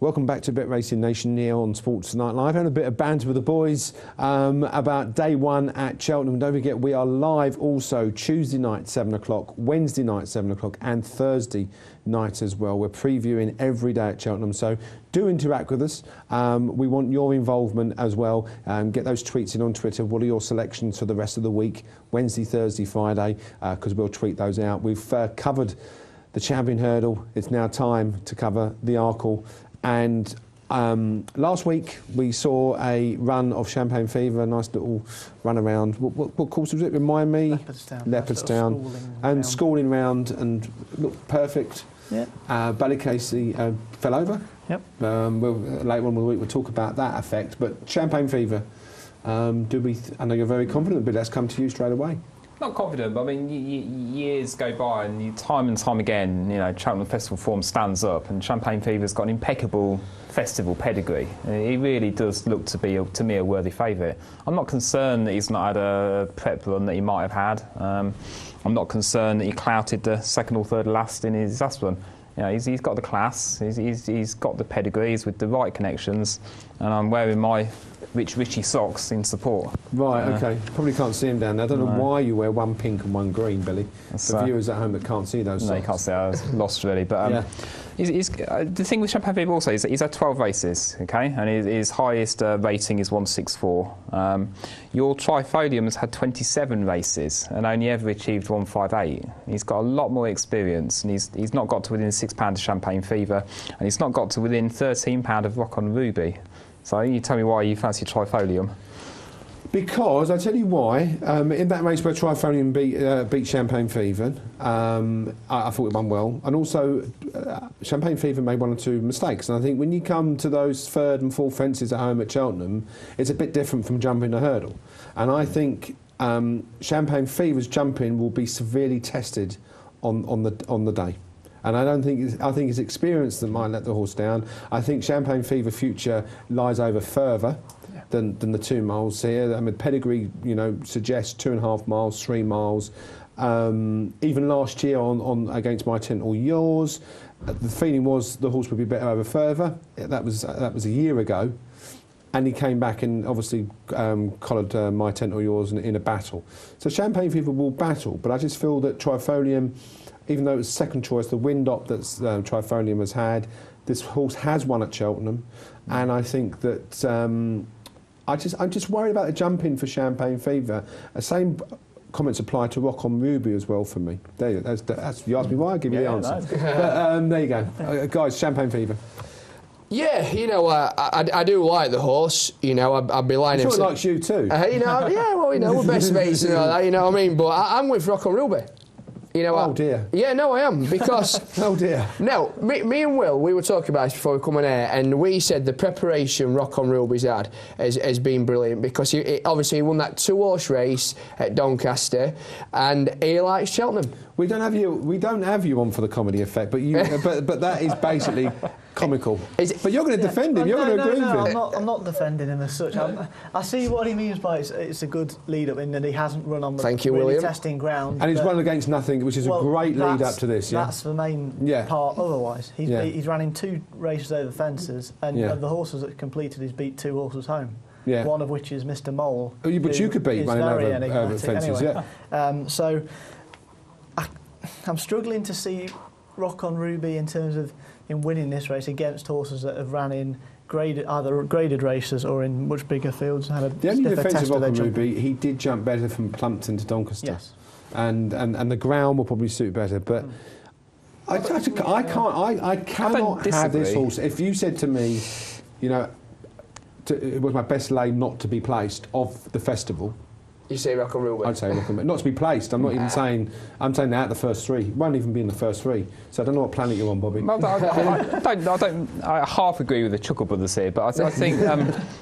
Welcome back to Bet Racing Nation here on Sports Tonight Live. Having a bit of banter with the boys about day one at Cheltenham. Don't forget, we are live also Tuesday night 7 o'clock, Wednesday night 7 o'clock, and Thursday night as well. We're previewing every day at Cheltenham, so do interact with us. We want your involvement as well. Get those tweets in on Twitter. What are your selections for the rest of the week? Wednesday, Thursday, Friday, because we'll tweet those out. We've covered the Champion Hurdle. It's now time to cover the Arkle. And last week we saw a run of Champagne Fever, a nice little run around. What course was it? Remind me. Leopardstown. And schooling round and looked perfect. Yeah. Ballycasey fell over. Yep. Later on in the week we'll talk about that effect. But Champagne Fever, I know you're very confident, but let's come to you straight away. Not confident, but I mean, years go by and time and time again, Cheltenham Festival form stands up, and Champagne Fever's got an impeccable festival pedigree. He really does look to be, to me, a worthy favourite. I'm not concerned that he's not had a prep run that he might have had. I'm not concerned that he clouted the second or third last in his last run. He's got the class, he's got the pedigrees with the right connections, and I'm wearing my Richie socks in support. Right, okay. Probably can't see him down there. I don't know why you wear one pink and one green, Billy. For viewers at home that can't see those socks. No, you can't see. I was lost really. But the thing with Champagne Fever also is that he's had 12 races, okay, and his highest rating is 164. Your Trifolium has had 27 races and only ever achieved 158. He's got a lot more experience, and he's not got to within £6 of Champagne Fever, and he's not got to within £13 of Rock on Ruby. So you tell me why you fancy Trifolium. Because, I'll tell you why, in that race where Trifolium beat Champagne Fever, I thought it won well. And also, Champagne Fever made one or two mistakes. And I think when you come to those third and fourth fences at home at Cheltenham, it's a bit different from jumping the hurdle. And I think Champagne Fever's jumping will be severely tested on the day. And I think it's experience that might let the horse down. I think Champagne Fever future lies over further than the 2 miles here. I mean, pedigree, suggests 2.5 miles, 3 miles. Even last year on against My Tent or Yours, the feeling was the horse would be better over further. That was a year ago. And he came back and obviously collared My Tent or Yours in a battle. So Champagne Fever will battle, but I just feel that Trifolium, even though it was second choice, the wind up that Trifolium has had, this horse has won at Cheltenham, and I think that I'm just worried about the jumping for Champagne Fever. The same comments apply to Rock on Ruby as well for me. There you go. That's, you asked me why, I give you the answer. But, there you go, guys. Champagne Fever. Yeah, I do like the horse. I'd be lying. I'm sure he likes you too. We're best mates and all that. You know what I mean? But I'm with Rock on Ruby. Oh dear. Yeah, no, I am, because... Oh dear. No, me and Will, we were talking about this before we come on air, and we said the preparation Rock on Ruby's had has been brilliant, because obviously he won that 2-horse race at Doncaster, and he likes Cheltenham. We don't have you on for the comedy effect, but but that is basically comical. But you're going to defend him. You're going to agree with him. I'm not defending him as such. I see what he means by it's a good lead up in that he hasn't run on the really testing ground. And he's run against nothing, which is a great lead up to this. Yeah, that's the main part. Otherwise, he's ran in 2 races over fences, and the horses that completed he's beat 2 horses home. Yeah. One of which is Mr. Mole. But you could beat running over fences. Anyway. Yeah. So I'm struggling to see Rock on Ruby in terms of winning this race against horses that have ran in either graded races or in much bigger fields. The only defence of Rock on Ruby, he did jump better from Plumpton to Doncaster. Yes. And the ground will probably suit better, but I cannot have this horse. If you said to me, it was my best lay not to be placed of the festival. You say Rock on Ruby? I'd say Rock on Ruby. Not to be placed. I'm not even saying. I'm saying out the first 3. It won't even be in the first 3. So I don't know what planet you're on, Bobby. I half agree with the Chuckle Brothers here, but I think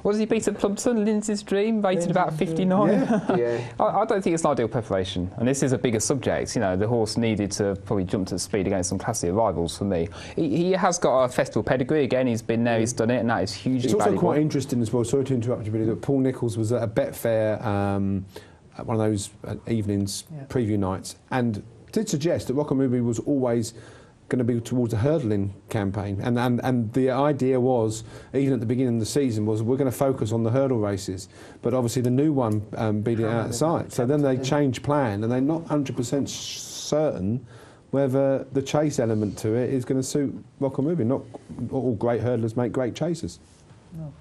what does he beat at Plumpton? Lindsay's Dream, rated about 59. Yeah. I don't think it's an ideal preparation, and this is a bigger subject. The horse needed to probably jump to speed against some classy rivals for me. He has got a festival pedigree again. He's been there, he's done it, and that is hugely It's also valuable. quite interesting as well. Sorry to interrupt you, Billy. That Paul Nicholls was at a Betfair. At one of those evenings, preview nights, and did suggest that Rock on Ruby was always going to be towards a hurdling campaign, and the idea was, even at the beginning of the season, was we're going to focus on the hurdle races, but obviously the new one beat it out of sight. So then they changed plan, and they're not 100% certain whether the chase element to it is going to suit Rock and Ruby. Not all great hurdlers make great chasers. No.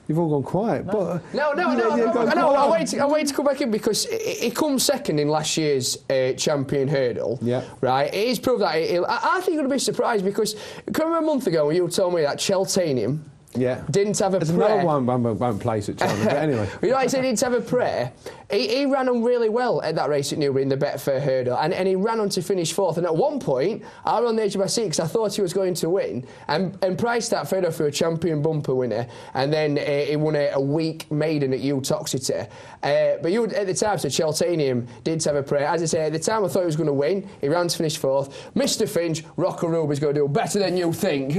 You've all gone quiet. No. I wait to come back in because he comes second in last year's champion hurdle. Yeah. Right. He's proved that. I think you're going to be surprised because remember a month ago when you told me that Cheltenham didn't have a prayer. There's another one won't place at Cheltenham, but anyway. You know, he said he didn't have a prayer. He ran on really well at that race at Newbury in the Betfair hurdle, and he ran on to finish fourth. And at one point, I was on the edge of my seat because I thought he was going to win, and priced that further for a champion bumper winner. And then he won a weak maiden at Utoxeter. But you at the time said Cheltenham didn't have a prayer. As I say, at the time I thought he was going to win. He ran to finish fourth. Mr. Finch, Rock and Ruby's going to do better than you think.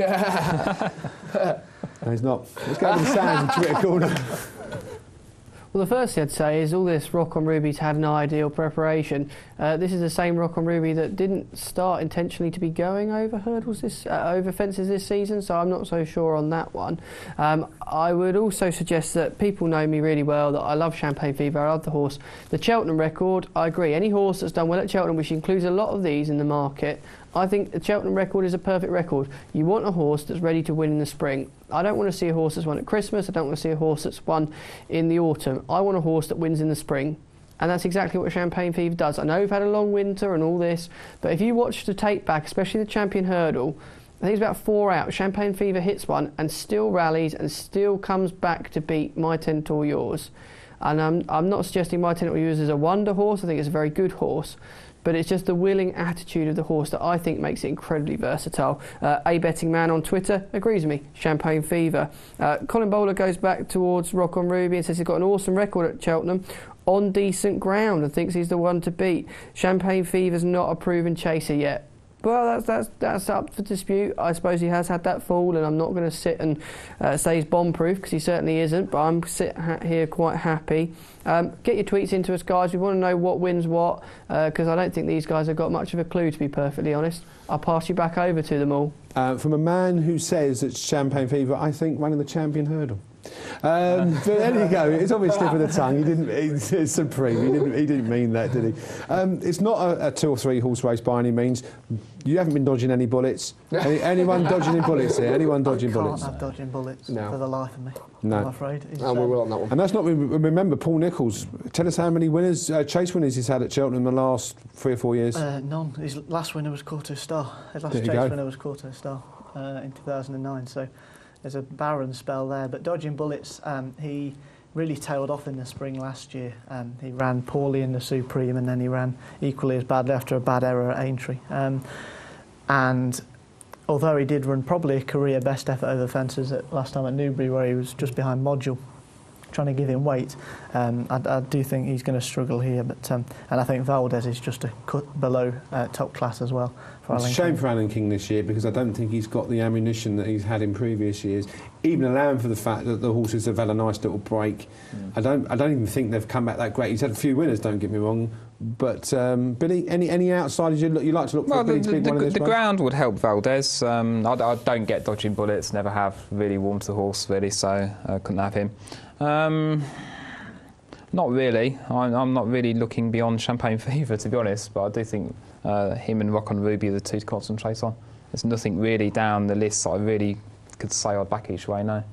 No, he's not. Let's go to the stand in Twitter corner. Well, the first thing I'd say is all this Rock on Ruby's had an ideal preparation. This is the same Rock on Ruby that didn't start intentionally to be going over hurdles over fences this season, so I'm not so sure on that one. I would also suggest that people know me really well, that I love Champagne Fever, I love the horse. The Cheltenham record, I agree. Any horse that's done well at Cheltenham, which includes a lot of these in the market, I think the Cheltenham record is a perfect record. You want a horse that's ready to win in the spring. I don't want to see a horse that's won at Christmas. I don't want to see a horse that's won in the autumn. I want a horse that wins in the spring. And that's exactly what Champagne Fever does. I know we've had a long winter and all this, but if you watch the tape back, especially the Champion Hurdle, I think it's about 4 out. Champagne Fever hits one and still rallies and still comes back to beat My Ten Tall Yours. And I'm not suggesting My Ten Tall Yours is a wonder horse. I think it's a very good horse. But it's just the willing attitude of the horse that I think makes it incredibly versatile. A Betting Man on Twitter agrees with me, Champagne Fever. Colin Bowler goes back towards Rock on Ruby and says he's got an awesome record at Cheltenham on decent ground and thinks he's the one to beat. Champagne Fever's not a proven chaser yet. Well, that's up for dispute. I suppose he has had that fall, and I'm not going to sit and say he's bomb-proof, because he certainly isn't, but I'm sitting here quite happy. Get your tweets into us, guys. We want to know what wins what, because I don't think these guys have got much of a clue, to be perfectly honest. I'll pass you back over to them all. From a man who says it's Champagne Fever, I think running the Champion Hurdle. But there you go. It's obviously slip of the tongue. He didn't. It's supreme. He didn't mean that, did he? It's not a 2 or 3 horse race by any means. You haven't been dodging any bullets. Anyone dodging any bullets here? Anyone dodging bullets? I can't have dodging bullets for the life of me. No. I'm afraid. We will on that one. And that's not. Remember, Paul Nicholls. Tell us how many winners, chase winners, he's had at Cheltenham in the last 3 or 4 years. None. His last winner was Quarto Star. His last chase winner was Quarto Star in 2009. So. There's a barren spell there, but dodging bullets, he really tailed off in the spring last year. He ran poorly in the Supreme, and then he ran equally as badly after a bad error at Aintree. And although he did run probably a career best effort over fences last time at Newbury, where he was just behind Module, trying to give him weight, I do think he's going to struggle here. But and I think Valdez is just a cut below top class as well. It's a shame for Alan King this year, because I don't think he's got the ammunition that he's had in previous years, even allowing for the fact that the horses have had a nice little break. I don't even think they've come back that great. He's had a few winners, don't get me wrong, but Billy, any outsiders you like to look for? Billy to be one of this the ground would help Valdez. I don't get dodging bullets, never have really warmed the horse really, so I couldn't have him. Not really. I'm not really looking beyond Champagne Fever, to be honest, but I do think him and Rock on Ruby are the two to concentrate on. There's nothing really down the list that I really could say I'd back each way, no.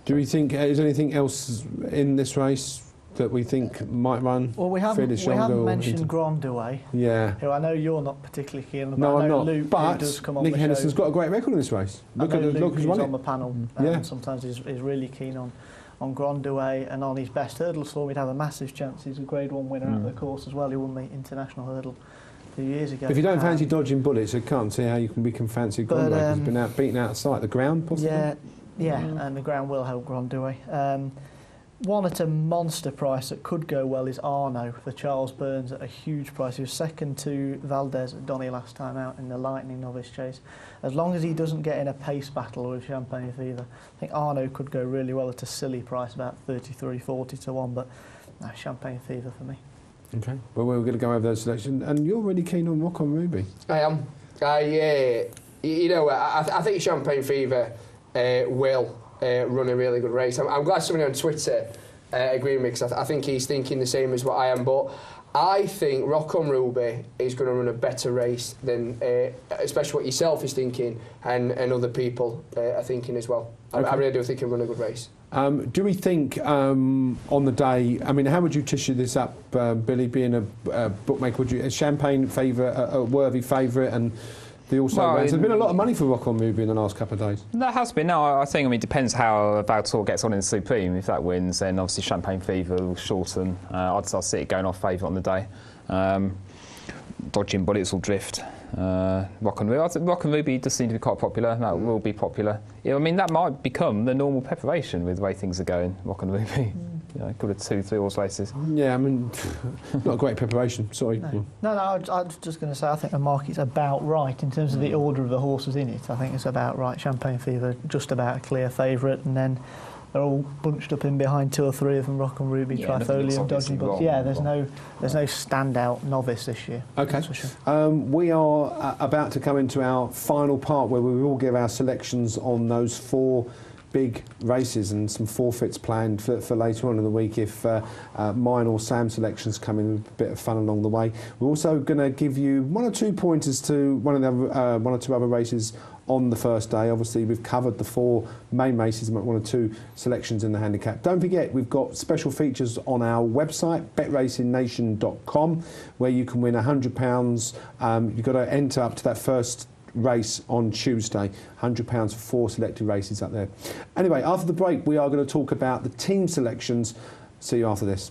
Do we think, is there anything else in this race that we think might run? Well, we haven't mentioned Grand Douai, who I know you're not particularly keen on. No, I'm not. Luke, but does come on Nick Henderson's got a great record in this race. Look who's on the panel. Sometimes is really keen on Grand Douai, and on his best hurdle form, he'd have a massive chance. He's a Grade 1 winner at the course as well. He won the international hurdle a few years ago. If you don't fancy dodging bullets, I can't see how you can fancy Grand Douai. He's been beaten out of sight. The ground, possibly? And the ground will help Grand Douai. One at a monster price that could go well is Arno for Charles Burns at a huge price. He was second to Valdez at Donny last time out in the Lightning Novice Chase. As long as he doesn't get in a pace battle with Champagne Fever, I think Arno could go really well at a silly price, about 33-40 to 1, but no, Champagne Fever for me. Okay, well, we're going to go over those selections, and you're really keen on Rock on Ruby. I am. You know, I think Champagne Fever will run a really good race. I'm glad somebody on Twitter agreed with me, because I think he's thinking the same as what I am. But I think Rock on Ruby is going to run a better race than, especially what yourself is thinking and other people are thinking as well. Okay. I really do think he'll run a good race. Do we think on the day, I mean, how would you tissue this up, Billy, being a bookmaker? Would you, a Champagne favourite, a worthy favourite, and the also there's been a lot of money for Rock on Ruby in the last couple of days. There has been. No, I think, I mean, it depends how Valtor gets on in Supreme. If that wins, then obviously Champagne Fever will shorten. I'd see it going off favourite on the day. Dodging Bullets will drift. Rock and Ruby. I think Rock and Ruby does seem to be quite popular. That will be popular. Yeah, I mean, that might become the normal preparation with the way things are going. Rock and Ruby. You know, good at 2-3 horse races. Yeah, I mean, not a great preparation. Sorry. No, I was just going to say, I think the market's about right in terms of the order of the horses in it. I think it's about right. Champagne Fever, just about a clear favourite, and then they're all bunched up in behind 2 or 3 of them, Rock and Ruby, Trifolium, Dodging Bullets. Yeah, there's no standout novice this year. Okay. That's for sure. We are about to come into our final part where we will give our selections on those 4 big races and some forfeits planned for later on in the week if mine or Sam's selections come in with a bit of fun along the way. We're also going to give you 1 or 2 pointers to 1 or 2 other races on the first day. Obviously, we've covered the 4 main races and 1 or 2 selections in the handicap. Don't forget, we've got special features on our website, betracingnation.com, where you can win £100. You've got to enter up to that first race on Tuesday. £100 for 4 selected races up there. Anyway, after the break, we are going to talk about the team selections. See you after this.